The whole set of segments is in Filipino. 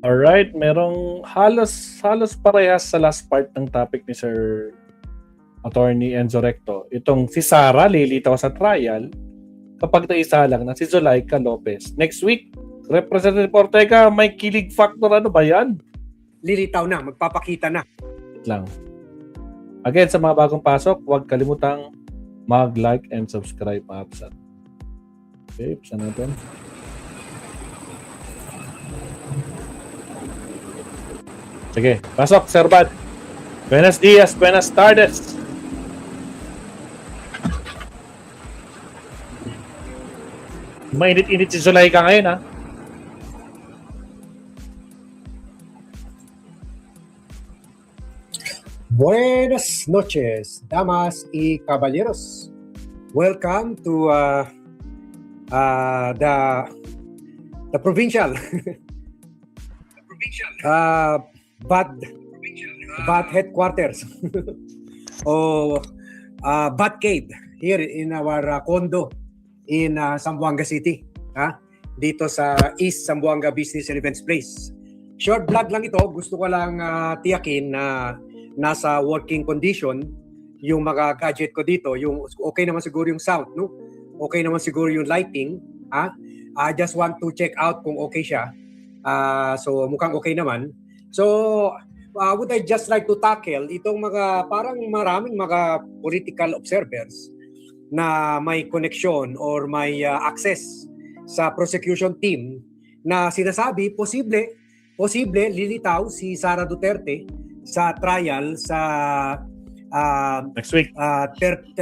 Alright, merong halos parehas sa last part ng topic ni Sir Attorney Enzo Recto. Itong si Sara lilitaw sa trial kapag naisa lang na si Zulaika Lopez. Next week, Representative Ortega, may kilig factor, ano ba yan? Lilitaw na, magpapakita na. Lang. Again, sa mga bagong pasok, huwag kalimutang mag-like and subscribe, mga kapsat. Okay, saan natin? Sige, pasok, Sir Bad. Buenos dias, buenas tardes. Mainit-init si Zulaika ngayon, ha? Buenas noches, damas y caballeros. Welcome to the provincial BAT headquarters o BAT cave here in our condo in Zamboanga City, dito sa East Zamboanga Business and Events Place. Short vlog lang ito, gusto ko lang tiyakin na nasa working condition yung mga gadget ko dito, yung okay naman siguro yung sound, no? Okay naman siguro yung lighting, I just want to check out kung okay siya. So mukhang okay naman. So would I just like to tackle itong mga parang maraming mga political observers na may connection or may access sa prosecution team na sinasabi posible lilitaw si Sara Duterte sa trial sa Next week.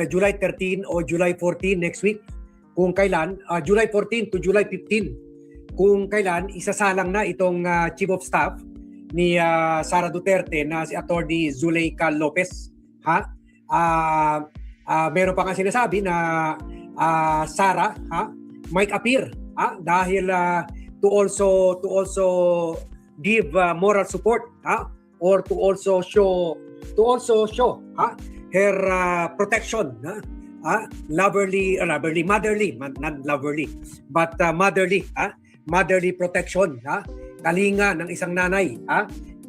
July 13 o July 14 next week, kung kailan July 14 to July 15, kung kailan isasalang na itong Chief of Staff ni Sara Duterte na si Attorney Zulaika Lopez. Meron pa nga sinasabi na Sara might appear dahil to also give moral support or to also show her protection, motherly protection, kalinga ng isang nanay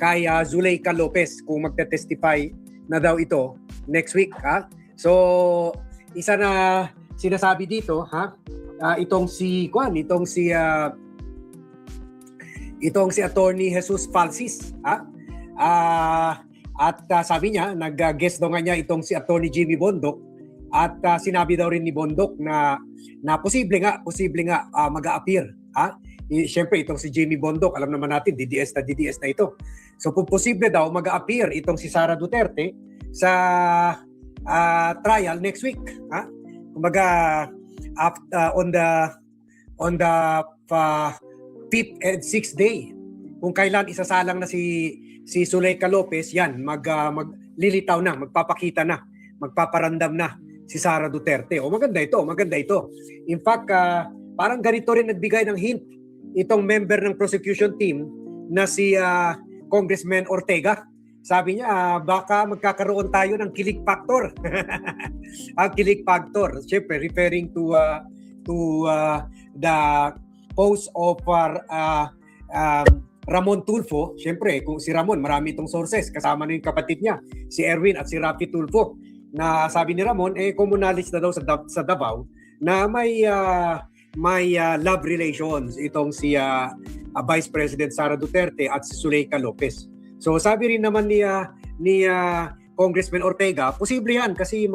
kay Zulaika Lopez kung magte-testify na daw ito next week. So isa na sinasabi dito itong si Attorney Jesus Falsis, at sabi niya, nag-guest daw nga niya itong si Attorney Jimmy Bondoc, at sinabi daw rin ni Bondoc na posible nga mag-a-appear. Siyempre itong si Jimmy Bondoc, alam naman natin DDS na ito. So posible daw mag-a-appear itong si Sara Duterte sa trial next week. Kumbaga on the 5th and 6th day, kung kailan isasalang na si Zulaika Lopez, yan maglilitaw na, magpapakita na, magpaparandam na si Sara Duterte. Maganda ito. In fact, parang ganito rin nagbigay ng hint itong member ng prosecution team na si Congressman Ortega. Sabi niya, baka magkakaroon tayo ng kilig factor. Ang kilig factor, syempre referring to the post of Ramon Tulfo. Syempre, kung si Ramon, marami itong sources, kasama na yung kapatid niya, si Erwin at si Rafi Tulfo, na sabi ni Ramon, communalist na daw sa Davao, na may love relations itong si Vice President Sara Duterte at si Zulaika Lopez. So sabi rin naman ni Congressman Ortega, posible yan kasi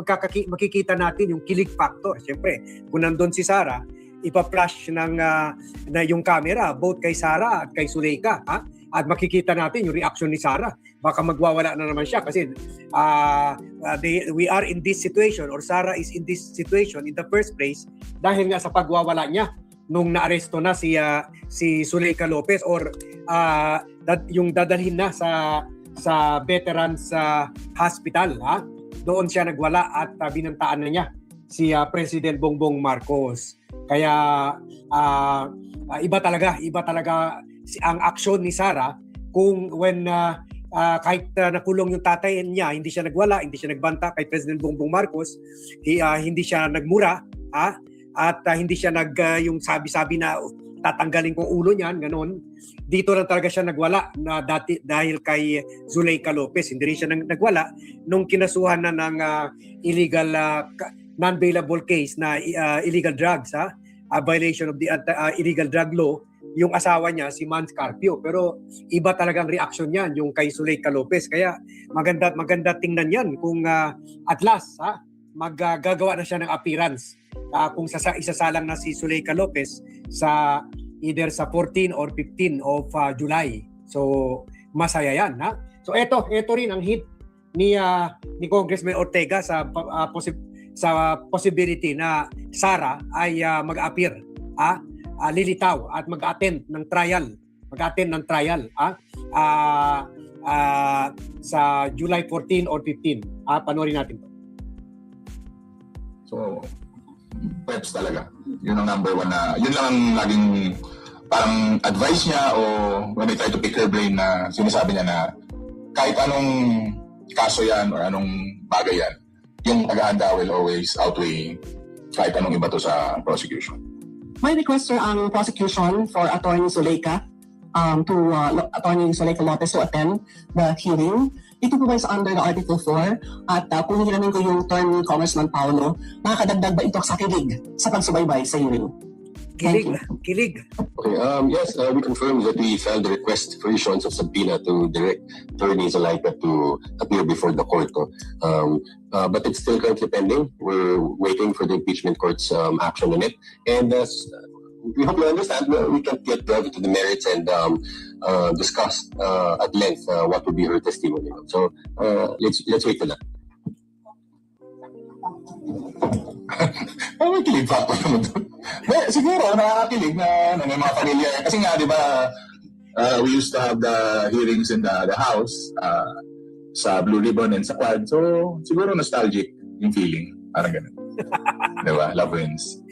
makikita natin yung kilig factor. Siyempre, kung nandun si Sara, ipa-flash na yung camera both kay Sara at kay Zulaika, at makikita natin yung reaction ni Sara. Baka magwawala na naman siya kasi we are in this situation, or Sara is in this situation in the first place dahil nga sa pagwawala niya nung naaresto na si Zulaika Lopez, or yung dadalhin na sa Veterans Hospital. Doon siya nagwala at binantaan na niya si President Bongbong Marcos. Kaya iba talaga ang aksyon ni Sara kung kahit nakulong yung tatay niya, hindi siya nagwala, hindi siya nagbanta kay President Bongbong Marcos, hindi siya nagmura, at hindi siya yung sabi-sabi na tatanggalin ko ulo niyan, ganun. Dito lang talaga siya nagwala na dati dahil kay Zuleika Lopez. Hindi rin siya nagwala nung kinasuhan na ng illegal non-bailable case na illegal drugs, violation of the illegal drug law, yung asawa niya si Mans Carpio. Pero iba talagang reaction niyan yung kay Zuleika Lopez. Kaya maganda tingnan yan kung at last maggagawa na siya ng appearance kung isasalang na si Zuleika Lopez sa either sa 14 or 15 of July. So masaya yan, So ito rin ang hint ni Congressman Ortega sa possibility na Sara ay mag-appear, lilitaw at mag-attend ng trial. Sa July 14 or 15. Panoorin natin to. So, preps talaga. Yun ang number one na, yun lang ang laging parang advice niya o when I try to pick her brain na sinasabi niya na kahit anong kaso yan or anong bagay yan, yung paghahanda will always outweigh kahit anong iba to sa prosecution. My request, sir, ang prosecution for Attorney Zuleika, Attorney Zuleika Lopez to attend the hearing. Ito po ba is under the Article 4? At kung hihiramin ko yung term ni Congressman Paulo, makakadagdag ba ito sa kilig sa pagsubaybay sa hearing? Kilig. Okay, yes, we confirm that we filed the request for issuance of subpoena to direct Attorney Zuleika to appear before the court. But it's still currently pending. We're waiting for the impeachment court's action on it. And we hope you understand we can't yet delve into the merits and discuss at length what would be her testimony. So let's wait for that. May kilig factor naman doon. Siguro, nakakakilig na may mga pamilya. Kasi nga, di ba, we used to have the hearings in the house sa Blue Ribbon and sa Quad. So, siguro nostalgic yung feeling. Parang ganun. Di ba? Love wins.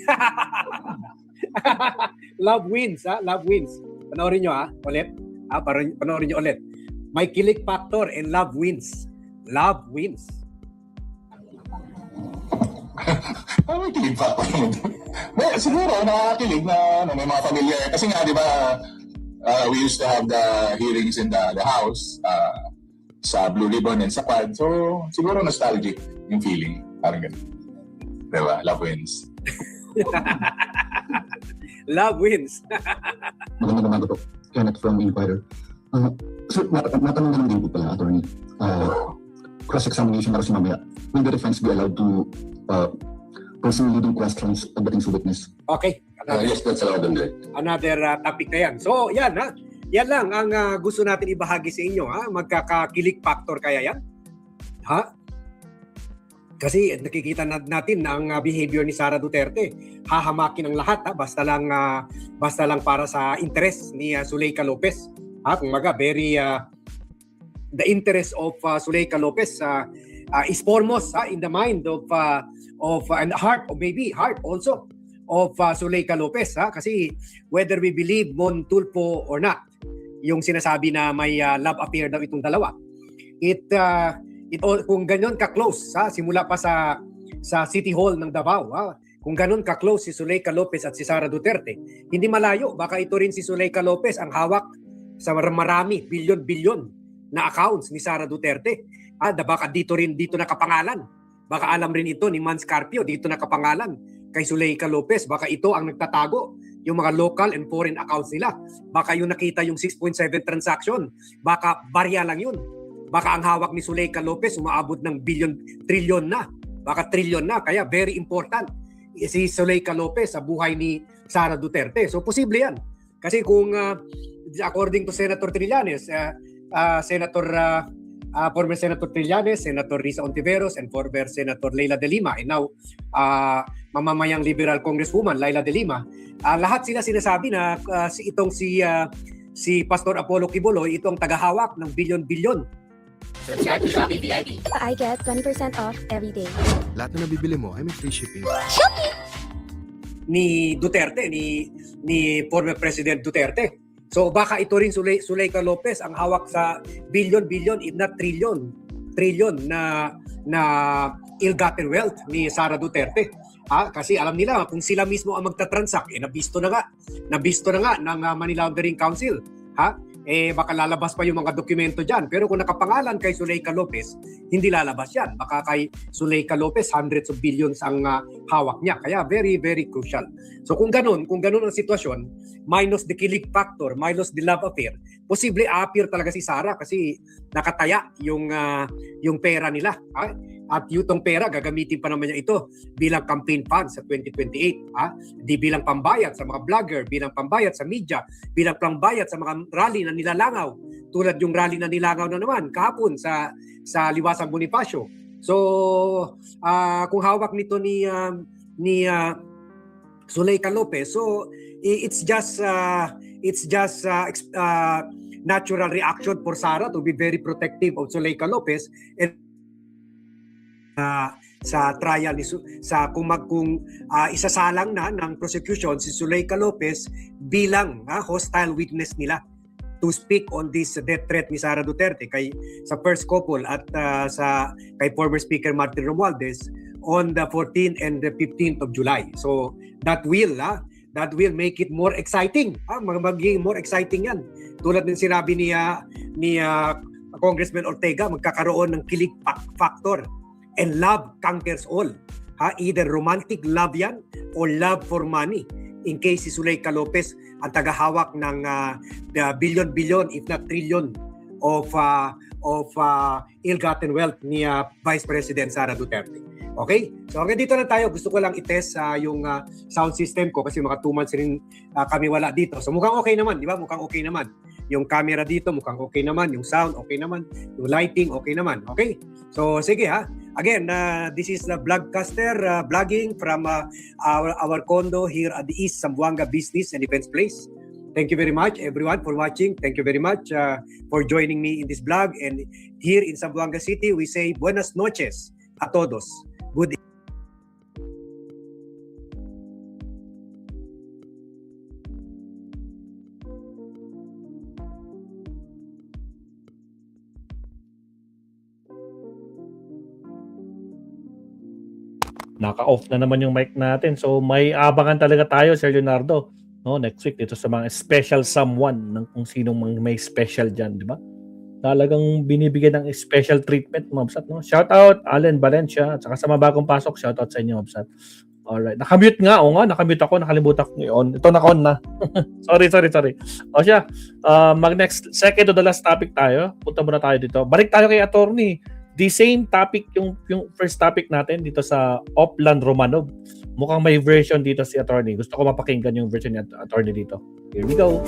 Love wins, Love wins. Panoorin nyo, ulit. Panoorin nyo ulit. May kilig factor and love wins. Love wins. May kilig factor naman doon. Siguro, nakakakilig na may mga pamilya. Kasi nga, di ba, we used to have the hearings in the house sa Blue Ribbon and sa Quad. So, siguro nostalgic yung feeling. Parang ganun. Di ba? Love wins. Love wins. Magandang umaga po. Kenneth from Inquirer. Sir, natanong na lang din po pala, attorney. Cross-examination na kasi mamaya. Will the defense be allowed to pursue leading questions pagdating sa witness? Okay. Yes, that's allowed, Andre. Another topic na yan. So, yan Yan lang ang gusto natin ibahagi sa inyo, Magkakakilig factor kaya yan? Kasi nakikita natin ang behavior ni Sara Duterte. Hahamakin ang lahat, basta lang para sa interest ni Zuleika Lopez. Kumbaga, very the interest of Zuleika Lopez is foremost in the mind of and heart, or maybe heart also of Zuleika Lopez, kasi whether we believe Mon Tulfo or not, yung sinasabi na may love affair daw itong dalawa, kung ganyan ka-close, simula pa sa City Hall ng Davao, kung ganun ka-close si Zuleika Lopez at si Sara Duterte, hindi malayo, baka ito rin si Zuleika Lopez ang hawak sa marami, bilyon-bilyon na accounts ni Sara Duterte. Baka dito nakapangalan. Baka alam rin ito ni Mans Carpio, dito nakapangalan kay Zuleika Lopez. Baka ito ang nagtatago yung mga local and foreign accounts nila. Baka yung nakita yung 6.7 transaction, baka barya lang yun. Baka ang hawak ni Zuleika Lopez umaabot ng trilyon na. Baka trilyon na. Kaya very important si Zuleika Lopez sa buhay ni Sara Duterte. So posible yan. Kasi kung according to Senator Trillanes, former Senator Trillanes, Senator Risa Ontiveros, and former Senator Leila de Lima, and now mamamayang liberal congresswoman Leila de Lima, lahat sila sinasabi na si Pastor Apollo Quiboloy ito ang tagahawak ng bilyon-bilyon. I get 20% off every day. Lahat na nabibili mo ay may free shipping. Ni Duterte, ni former President Duterte. So baka ito rin Zuleika Lopez ang hawak sa bilyon, if not trilyon na ill-gotten wealth ni Sara Duterte. Kasi alam nila kung sila mismo ang magta-transact, nabisto na nga ng Money Laundering Council. Baka lalabas pa yung mga dokumento dyan. Pero kung nakapangalan kay Zuleika Lopez, hindi lalabas yan. Baka kay Zuleika Lopez, hundreds of billions ang hawak niya. Kaya very, very crucial. So kung ganun ang sitwasyon, minus the kilig factor, minus the love affair, posible appear talaga si Sara kasi nakataya yung pera nila. At yung pera, gagamitin pa naman niya ito bilang campaign fund sa 2028. Di bilang pambayad sa mga vlogger, bilang pambayad sa media, bilang pambayad sa mga rally na nilalangaw. Tulad yung rally na nilangaw na naman kahapon sa Liwasang Bonifacio. So, kung hawak nito ni Zuleika Lopez, so it's just natural reaction for Sara to be very protective of Zuleika Lopez and sa trial ni kung isasalang na ng prosecution si Zuleika Lopez bilang hostile witness nila to speak on this death threat ni Sara Duterte sa first couple at kay former Speaker Martin Romualdez on the 14th and the 15th of July. So that will make it more exciting. Magiging more exciting yan. Tulad ng sinabi ni Congressman Ortega, magkakaroon ng kilig factor. And love conquers all. Either romantic love yan or love for money. In case si Zuleika Lopez ang tagahawak ng billion, if not trillion of ill-gotten wealth ni Vice President Sara Duterte. Okay? So hanggang dito na tayo. Gusto ko lang i-test yung sound system ko kasi mga 2 months rin kami wala dito. So mukhang okay naman, di ba? Mukhang okay naman. Yung camera dito mukhang okay naman. Yung sound okay naman. Yung lighting okay naman. Okay? So sige Again, this is the Vlogcaster vlogging from our condo here at the East Zamboanga Business and Events Place. Thank you very much everyone for watching. Thank you very much for joining me in this vlog. And here in Zamboanga City, we say buenas noches a todos. Good Naka-off na naman yung mic natin. So may abangan talaga tayo, Sir Leonardo. No, next week dito sa mga special someone ng kung sinong may special diyan, di ba? Talagang binibigyan ng special treatment, Mabsat, no? Shout out Allen Valencia at saka sa mga bagong pasok, shout out sa inyo, Mabsat. Alright, nakamute nga, nakamute ako, nakalimutan ko ngayon. Ito naka-on na. sorry. O siya, mag-next, second to the last topic tayo. Punta muna tayo dito. Balik tayo kay attorney. The same topic, yung first topic natin dito sa Oplan Romanov. Mukhang may version dito si attorney. Gusto ko mapakinggan yung version ni attorney dito. Here we go.